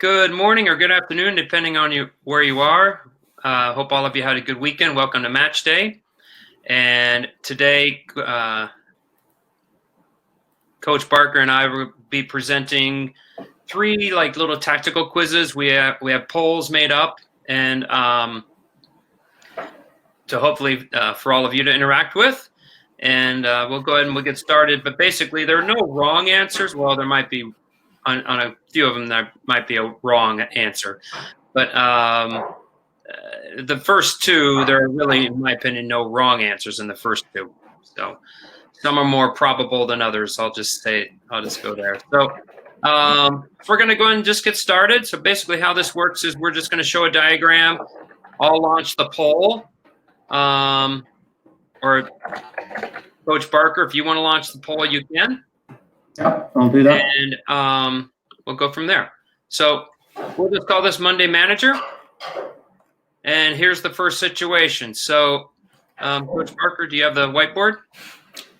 Good morning or good afternoon, depending on where you are. Hope all of you had a good weekend. Welcome to Match Day. And today, Coach Barker and I will be presenting three little tactical quizzes. We have polls made up, and to hopefully for all of you to interact with. And we'll go ahead and we'll get started. But basically, there are no wrong answers. Well, there might be on a few of them there might be a wrong answer. But the first two, there are really, in my opinion, no wrong answers in the first two. So some are more probable than others. I'll just go there. So we're going to go ahead and just get started. So basically how this works is we're just going to show a diagram. I'll launch the poll. Or Coach Barker, if you want to launch the poll, you can. Yeah, I'll do that. And we'll go from there. So we'll just call this Monday Manager. And here's the first situation. So, Coach Barker, do you have the whiteboard?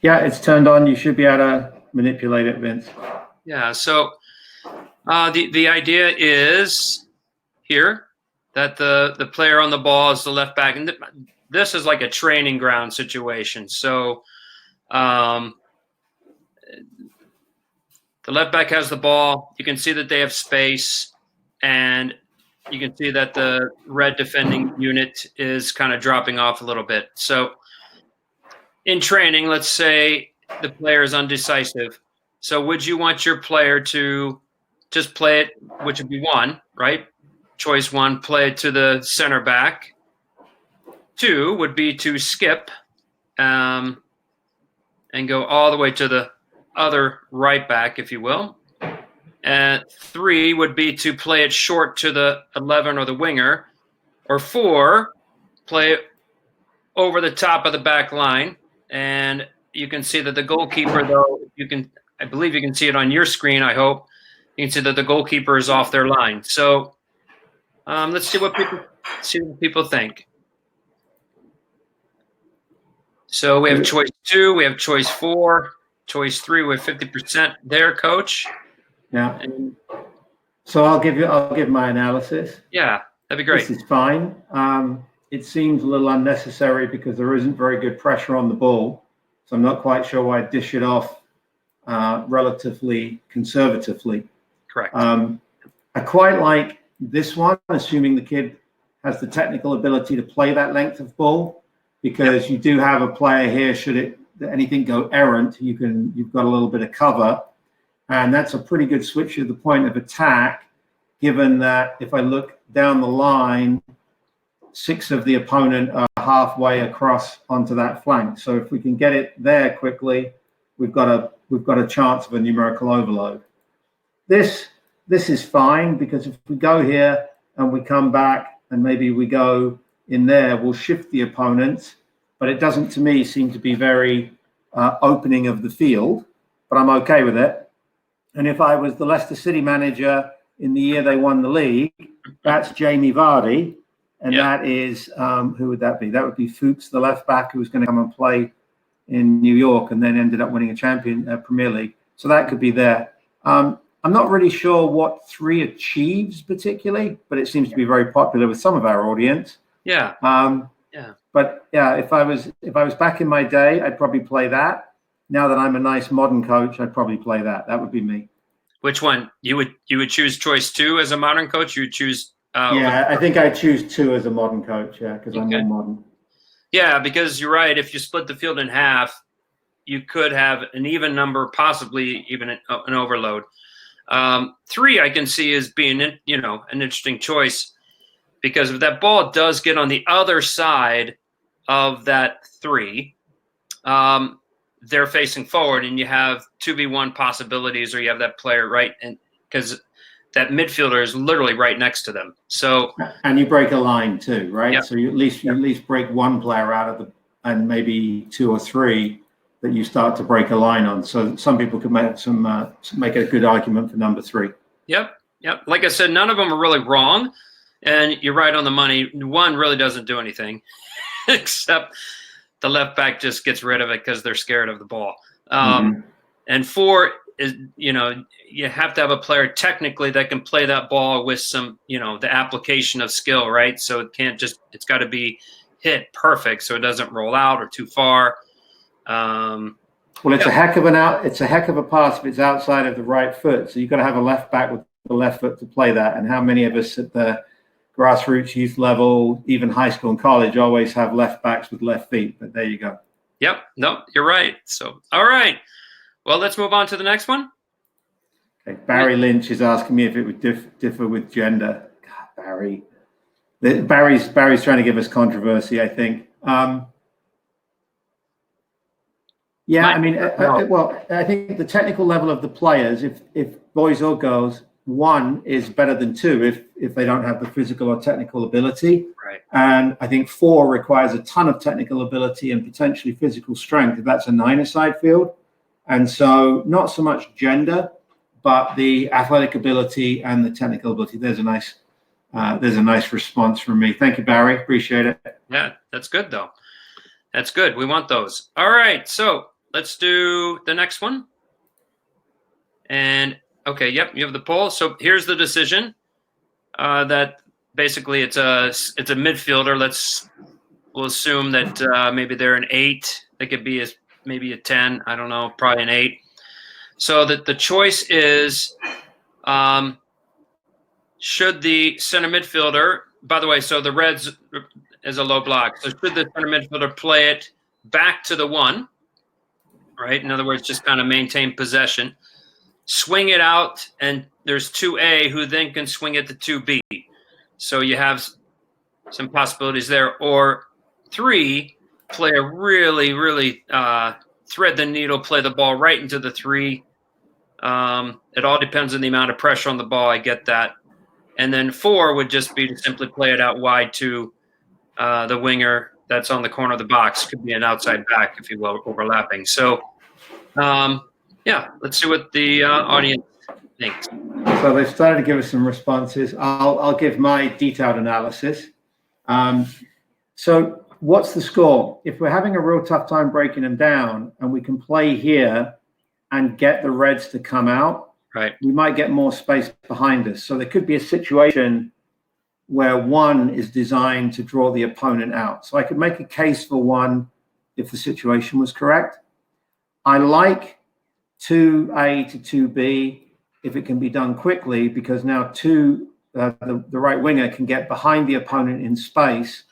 Yeah, it's turned on. You should be able to manipulate it, Vince. Yeah, so the idea is here that the player on the ball is the left back. And this is like a training ground situation. So the left back has the ball. You can see that they have space, and you can see that the red defending unit is kind of dropping off a little bit. So in training, let's say the player is undecisive. So would you want your player to just play it, which would be one, right? Choice one, play it to the center back. Two would be to skip and go all the way to the other right back, if you will. And three would be to play it short to the 11 or the winger. Or four, play it over the top of the back line. And you can see that the goalkeeper, though, I believe you can see it on your screen, I hope. You can see that the goalkeeper is off their line. So let's see what people think. So we have choice two, we have choice four, choice three, we have 50% there, Coach. Yeah. So I'll give my analysis. Yeah, that'd be great. This is fine. It seems a little unnecessary because there isn't very good pressure on the ball. So I'm not quite sure why I dish it off relatively conservatively. Correct. I quite like this one, assuming the kid has the technical ability to play that length of ball. Because you do have a player here, should anything go errant, you've got a little bit of cover. And that's a pretty good switch to the point of attack, given that if I look down the line, 6 of the opponent are halfway across onto that flank. So if we can get it there quickly, we've got a chance of a numerical overload. This is fine, because if we go here and we come back and maybe we go in there, will shift the opponents, but it doesn't, to me, seem to be very opening of the field, but I'm okay with it. And if I was the Leicester City manager in the year they won the league, that's Jamie Vardy, and that is, who would that be? That would be Fuchs, the left back, who was going to come and play in New York and then ended up winning a Premier League. So that could be there. I'm not really sure what 3 achieves particularly, but it seems to be very popular with some of our audience. Yeah. But yeah, if I was back in my day, I'd probably play that. Now that I'm a nice modern coach, I'd probably play that. That would be me. Which one? You would choose choice 2 as a modern coach? You would choose I think I choose 2 as a modern coach, because I'm more modern. Yeah, because you're right. If you split the field in half, you could have an even number, possibly even an overload. 3 I can see as being an interesting choice. Because if that ball does get on the other side of that 3, they're facing forward, and you have 2v1 possibilities, or you have that player right, and because that midfielder is literally right next to them. So and you break a line too, right? Yep. So you at least break one player out of and maybe 2 or 3 that you start to break a line on. So some people could make a good argument for number 3. Yep. Like I said, none of them are really wrong. And you're right on the money. 1 really doesn't do anything, except the left back just gets rid of it because they're scared of the ball. And 4 is, you have to have a player technically that can play that ball with some, the application of skill, right? So it's got to be hit perfect so it doesn't roll out or too far. Well, it's a heck of it's a heck of a pass if it's outside of the right foot. So you've got to have a left back with the left foot to play that. And how many of us at the grassroots youth level, even high school and college, always have left backs with left feet? But there you go. Yep. No, you're right. So, all right. Well, let's move on to the next one. Okay. Barry Lynch is asking me if it would differ with gender. God, Barry. Barry's trying to give us controversy, I think. Yeah, I mean, I think the technical level of the players, if boys or girls, one is better than two if they don't have the physical or technical ability. Right. And I think 4 requires a ton of technical ability and potentially physical strength if that's a 9-a-side field. And so not so much gender, but the athletic ability and the technical ability. There's a nice response from me. Thank you, Barry. Appreciate it. Yeah, that's good though. That's good. We want those. All right. So let's do the next one. And okay, yep, you have the poll. So here's the decision. That basically it's a midfielder. We'll assume that maybe they're an 8. They could be maybe a 10. I don't know, probably an 8. So that the choice is, should the center midfielder? By the way, so the Reds is a low block. So should the center midfielder play it back to the 1? Right. In other words, just kind of maintain possession, swing it out, and there's 2A who then can swing it to 2B. So you have some possibilities there. Or 3, play a really, really thread the needle, play the ball right into the 3. It all depends on the amount of pressure on the ball. I get that. And then 4 would just be to simply play it out wide to the winger that's on the corner of the box. Could be an outside back, if you will, overlapping. So, yeah, let's see what the audience thinks. So they've started to give us some responses. I'll give my detailed analysis. So what's the score? If we're having a real tough time breaking them down and we can play here and get the Reds to come out, right, we might get more space behind us. So there could be a situation where 1 is designed to draw the opponent out. So I could make a case for 1 if the situation was correct. I like 2A to 2B if it can be done quickly, because now the right winger can get behind the opponent in space.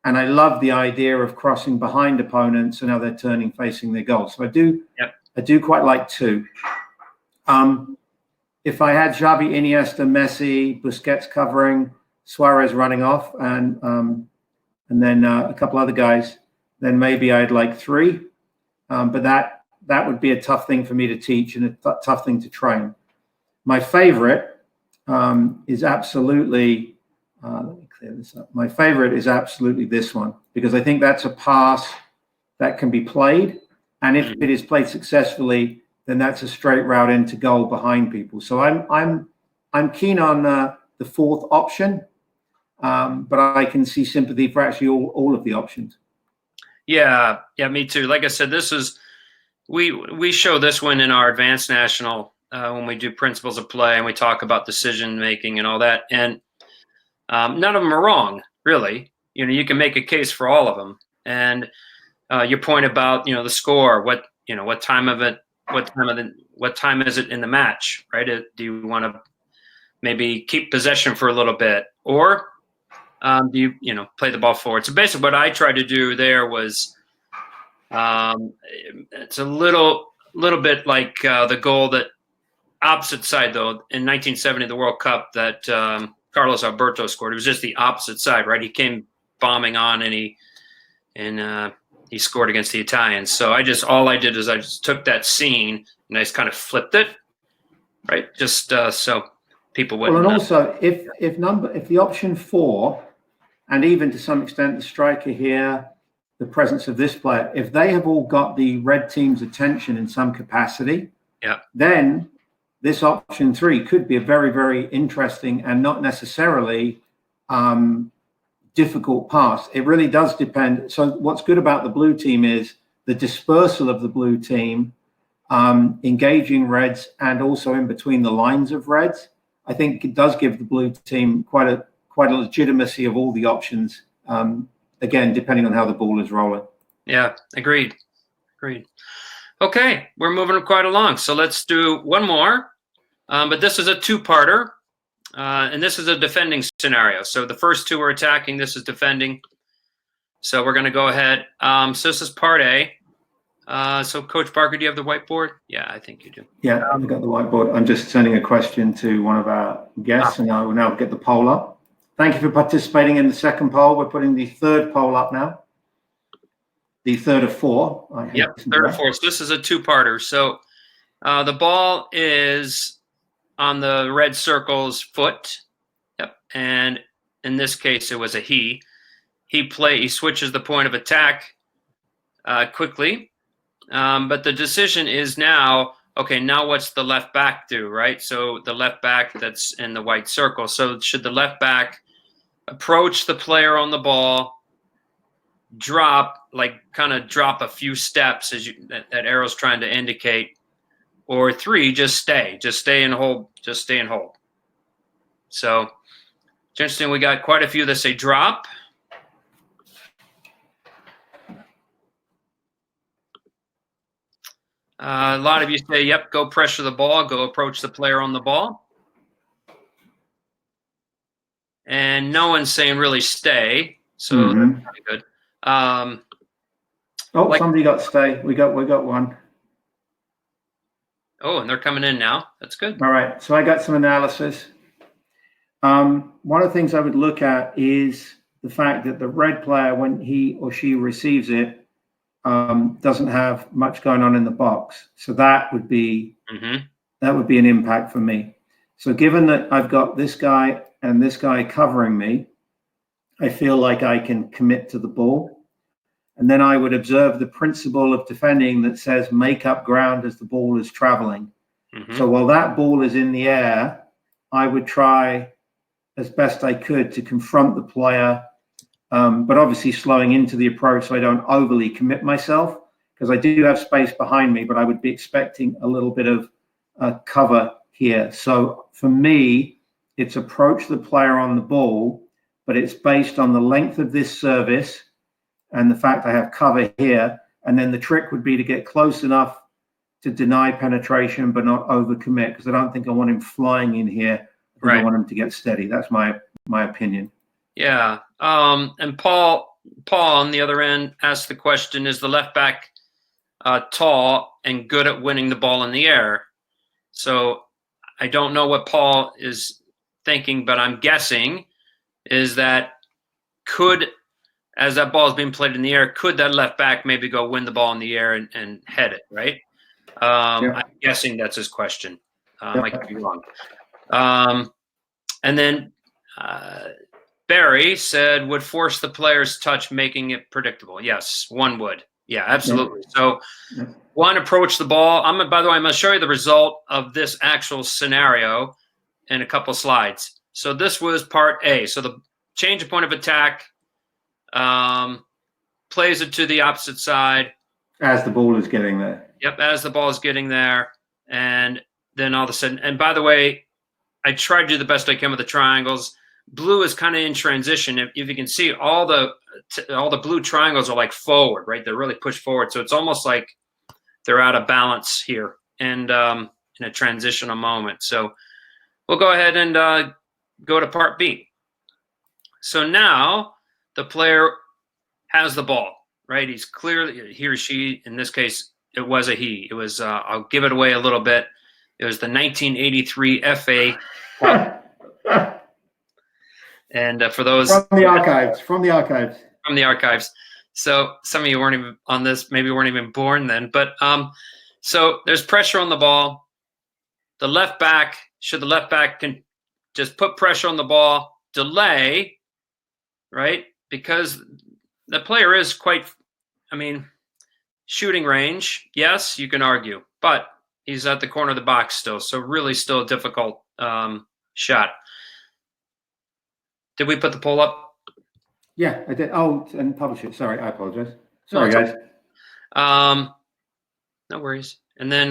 And I love the idea of crossing behind opponents, and now they're turning facing their goal. So I do quite like 2. If I had Xavi, Iniesta, Messi, Busquets covering, Suarez running off, and then a couple other guys, then maybe I'd like 3. But that would be a tough thing for me to teach and a tough thing to train. My favorite is absolutely, let me clear this up. My favorite is absolutely this one, because I think that's a pass that can be played. And if it is played successfully, then that's a straight route into goal behind people. So I'm keen on the 4th option, but I can see sympathy for actually all of the options. Yeah, me too. Like I said, this is we show this one in our advanced national when we do principles of play and we talk about decision making and all that. And none of them are wrong, really. You can make a case for all of them. And your point about the score, what time is it in the match, right? Do you want to maybe keep possession for a little bit, or do you play the ball forward? So basically, what I tried to do there was, it's a little bit like the goal that opposite side though in 1970 the World Cup that Carlos Alberto scored. It was just the opposite side, right? He came bombing on and he scored against the Italians. So all I did is I just took that scene and I just kind of flipped it, right? Just so people wouldn't. Well, and also if the option 4, and even to some extent the striker here, the presence of this player, if they have all got the red team's attention in some capacity, then this option 3 could be a very, very interesting and not necessarily difficult pass. It really does depend. So what's good about the blue team is the dispersal of the blue team engaging reds and also in between the lines of reds, I think it does give the blue team quite a legitimacy of all the options. Again, depending on how the ball is rolling. Yeah, agreed. Okay, we're moving quite along. So let's do one more. But this is a two-parter, and this is a defending scenario. So the first two are attacking. This is defending. So we're going to go ahead. So this is part A. So Coach Parker, do you have the whiteboard? Yeah, I think you do. Yeah, I've got the whiteboard. I'm just sending a question to one of our guests, and I will now get the poll up. Thank you for participating in the second poll. We're putting the third poll up now. The third of four. Yep, third of four. So this is a two-parter. So the ball is on the red circle's foot. Yep, and in this case, it was a he. He switches the point of attack quickly. But the decision is now, okay, now what's the left back do, right? So the left back that's in the white circle. So should the left back approach the player on the ball, kind of drop a few steps as that arrow's trying to indicate, or three, just stay and hold. So it's interesting. We got quite a few that say drop. A lot of you say, yep, go pressure the ball, go approach the player on the ball. And no one's saying really stay. So that's pretty good. Somebody got stay. We got one. Oh, and they're coming in now. That's good. All right. So I got some analysis. One of the things I would look at is the fact that the red player, when he or she receives it, doesn't have much going on in the box. So that would be an impact for me. So given that I've got this guy and this guy covering me, I feel like I can commit to the ball. And then I would observe the principle of defending that says make up ground as the ball is traveling. So while that ball is in the air, I would try as best I could to confront the player, but obviously slowing into the approach so I don't overly commit myself, because I do have space behind me, but I would be expecting a little bit of cover here. So for me, it's approach the player on the ball, but it's based on the length of this service and the fact I have cover here. And then the trick would be to get close enough to deny penetration, but not overcommit, because I don't think I want him flying in here. I want him to get steady. That's my opinion. Yeah. And Paul on the other end asked the question, is the left back tall and good at winning the ball in the air? So I don't know what Paul is thinking, but I'm guessing is that as that ball is being played in the air, could that left back maybe go win the ball in the air and head it, right? I'm guessing that's his question. I could be wrong. And then Barry said, would force the player's touch, making it predictable. Yes, one would. Yeah, absolutely. So one, approach the ball. By the way, I'm going to show you the result of this actual scenario in a couple slides. So this was part A. So the change of point of attack, plays it to the opposite side. As the ball is getting there. Yep, as the ball is getting there. And then all of a sudden, and by the way, I try to do the best I can with the triangles. Blue is kind of in transition. If you can see, all the blue triangles are like forward, right? They're really pushed forward. So it's almost like they're out of balance here and in a transitional moment. So we'll go ahead and go to part B. So now the player has the ball, right? He's clearly, he or she, in this case, it was a he. It was, I'll give it away a little bit. It was the 1983 FA Cup. And for those from the archives. So some of you weren't even on this, maybe weren't even born then. But so there's pressure on the ball. The left back, should the left back can just put pressure on the ball, delay, right? Because the player is quite, shooting range. Yes, you can argue, but he's at the corner of the box still. So really still a difficult shot. Did we put the poll up? Yeah, I did. Oh, and publish it. Sorry, I apologize. Sorry, guys. No worries. And then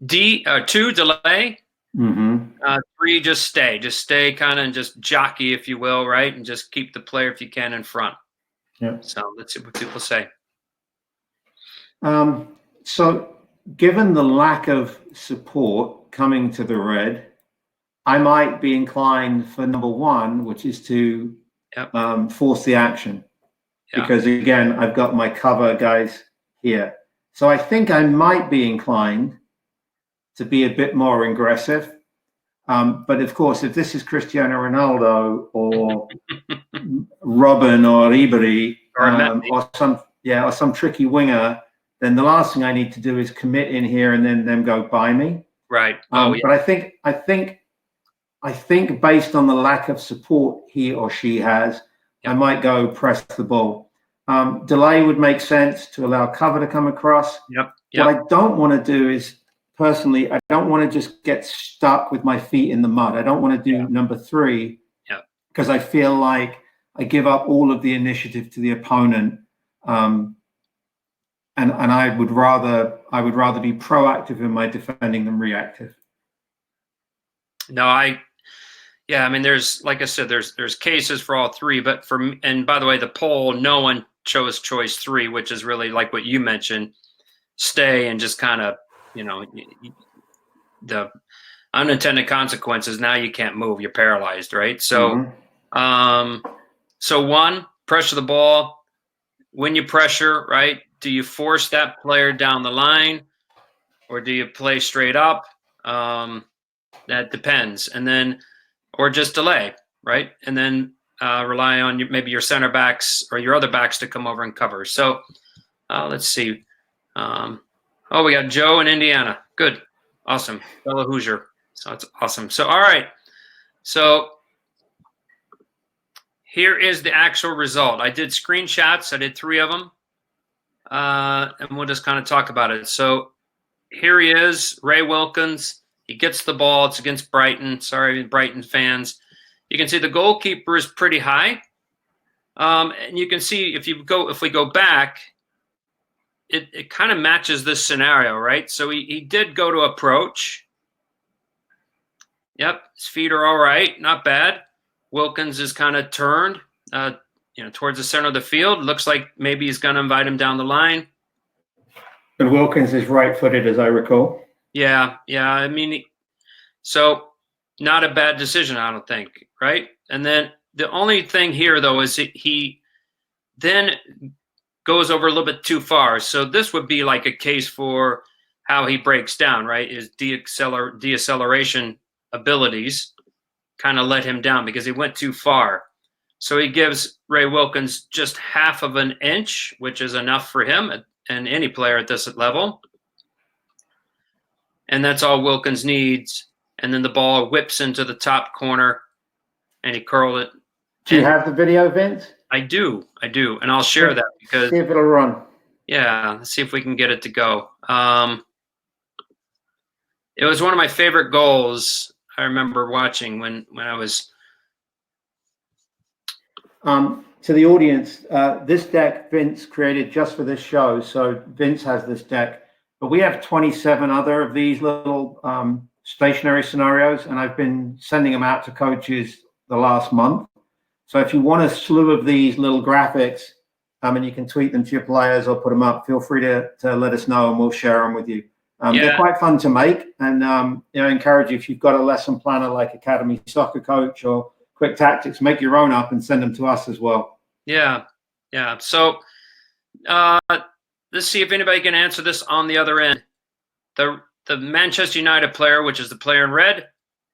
2, delay. 3, just stay. Just stay kind of and just jockey, if you will, right? And just keep the player, if you can, in front. Yeah. So let's see what people say. So given the lack of support coming to the red, I might be inclined for number 1, which is to force the action. Yeah. Because again, I've got my cover guys here. So I think I might be inclined to be a bit more aggressive. But of course, if this is Cristiano Ronaldo or Robin or Ribery or some tricky winger, then the last thing I need to do is commit in here and then them go by me. Right. But I think based on the lack of support he or she has, I might go press the ball. Delay would make sense to allow cover to come across. Yep. What I don't want to do is, personally, I don't want to just get stuck with my feet in the mud. I don't want to do number 3 because I feel like I give up all of the initiative to the opponent. And I would rather be proactive in my defending than reactive. No, I mean, there's, like I said, there's cases for all 3, but for me, and by the way, the poll, no one chose choice 3, which is really like what you mentioned, stay and just kind of, the unintended consequences. Now you can't move, you're paralyzed, right? So, so 1, pressure the ball. When you pressure, right, do you force that player down the line or do you play straight up? That depends. And then, or just delay, right? And then rely on maybe your center backs or your other backs to come over and cover. So let's see. We got Joe in Indiana. Good. Awesome. Fellow Hoosier. So that's awesome. So, all right. So here is the actual result. I did screenshots. I did 3 of them. And we'll just kind of talk about it. So here he is, Ray Wilkins. He gets the ball. It's against Brighton. Sorry, Brighton fans. You can see the goalkeeper is pretty high. And you can see if we go back, it kind of matches this scenario, right? So he did go to approach. Yep, his feet are all right, not bad. Wilkins is kind of turned, towards the center of the field. Looks like maybe he's going to invite him down the line. And Wilkins is right-footed, as I recall. Yeah. I mean, so not a bad decision, I don't think, right? And then the only thing here, though, is he then goes over a little bit too far. So this would be like a case for how he breaks down, right? His deacceleration abilities kind of let him down because he went too far. So he gives Ray Wilkins just half of an inch, which is enough for him and any player at this level. And that's all Wilkins needs. And then the ball whips into the top corner and he curled it. Do you have the video, Vince? I do. And I'll share that because see if it'll run. Yeah, let's see if we can get it to go. It was one of my favorite goals I remember watching when I was. To the audience, this deck Vince created just for this show. So Vince has this deck, but we have 27 other of these little stationary scenarios, and I've been sending them out to coaches the last month. So if you want a slew of these little graphics, and you can tweet them to your players or put them up, feel free to let us know and we'll share them with you. They're quite fun to make, and I encourage you, if you've got a lesson planner like Academy Soccer Coach or Quick Tactics, make your own up and send them to us as well. Yeah. So let's see if anybody can answer this on the other end. The Manchester United player, which is the player in red,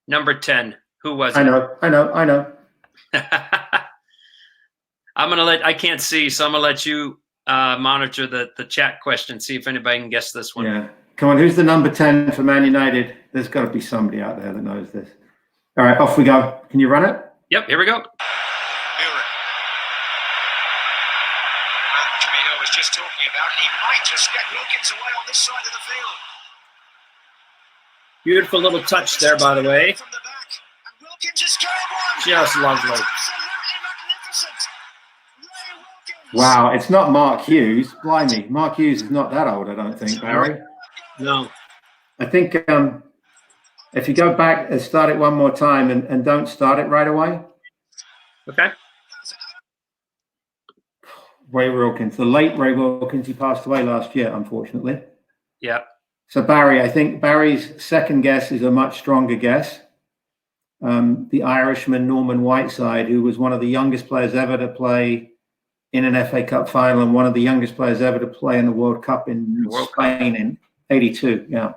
number 10. Who was it? I know. I can't see, so I'm gonna let you monitor the chat question, see if anybody can guess this one. Yeah. Come on, who's the number 10 for Man United? There's got to be somebody out there that knows this. All right, off we go. Can you run it? Yep, here we go. Jimmy Hill was just talking about, he might just get Wilkins away on this side of the field. Beautiful little touch there, by the way. From the back. And Wilkins is terrible. Just lovely. Absolutely magnificent. Ray Wilkins Wow, it's not Mark Hughes. Blimey, Mark Hughes is not that old, I don't think, Barry. No. I think if you go back and start it one more time and don't start it right away. Okay. Ray Wilkins, the late Ray Wilkins, he passed away last year, unfortunately. Yeah. So Barry, I think Barry's second guess is a much stronger guess. The Irishman Norman Whiteside, who was one of the youngest players ever to play in an FA Cup final and one of the youngest players ever to play in the World Cup in Spain in '82. Yeah.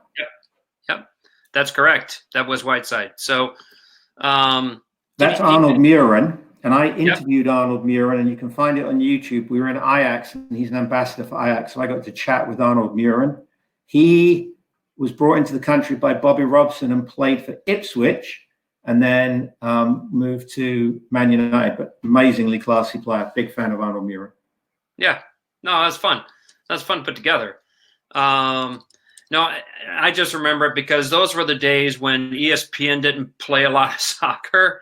Yep. That's correct. That was Whiteside. So that's Arnold Muren. And I interviewed Arnold Muren, and you can find it on YouTube. We were in Ajax, and he's an ambassador for Ajax. So I got to chat with Arnold Muren. He was brought into the country by Bobby Robson and played for Ipswich, and then moved to Man United. But amazingly classy player. Big fan of Arnold Muren. Yeah. No, that's fun. That's fun put together. No, I just remember it because those were the days when ESPN didn't play a lot of soccer.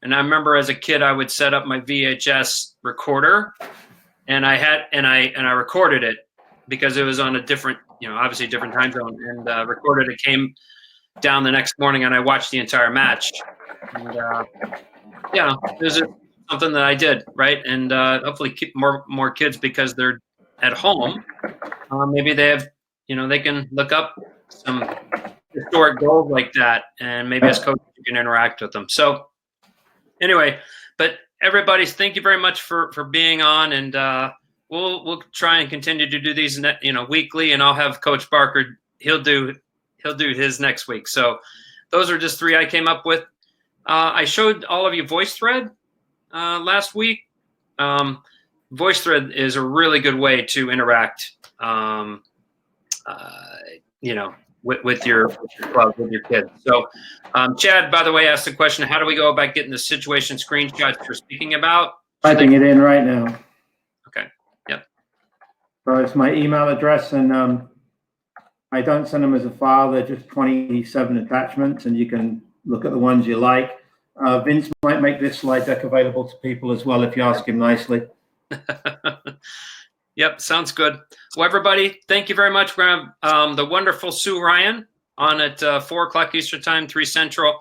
And I remember as a kid, I would set up my VHS recorder, and I recorded it because it was on a different, obviously different time zone, and recorded it. Came down the next morning, and I watched the entire match. And this is something that I did, right? And hopefully keep more kids because they're at home. Maybe they have, they can look up some historic goals like that, and maybe as coaches you can interact with them. So. Anyway, but everybody, thank you very much for being on, and we'll try and continue to do these weekly, and I'll have Coach Barker. He'll do his next week. So those are just 3 I came up with. I showed all of you VoiceThread last week. VoiceThread is a really good way to interact. With your club, with your kids. So Chad, by the way, asked the question, how do we go about getting the situation screenshots you're speaking about? Typing it in right now. Okay. Yep. So it's my email address, and I don't send them as a file. They're just 27 attachments, and you can look at the ones you like. Vince might make this slide deck available to people as well if you ask him nicely. Yep, sounds good. Well, everybody, thank you very much. We're going to have the wonderful Sue Ryan on at 4 o'clock Eastern Time, 3 Central.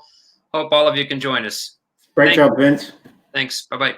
Hope all of you can join us. Great job, Vince. Thanks. Bye-bye.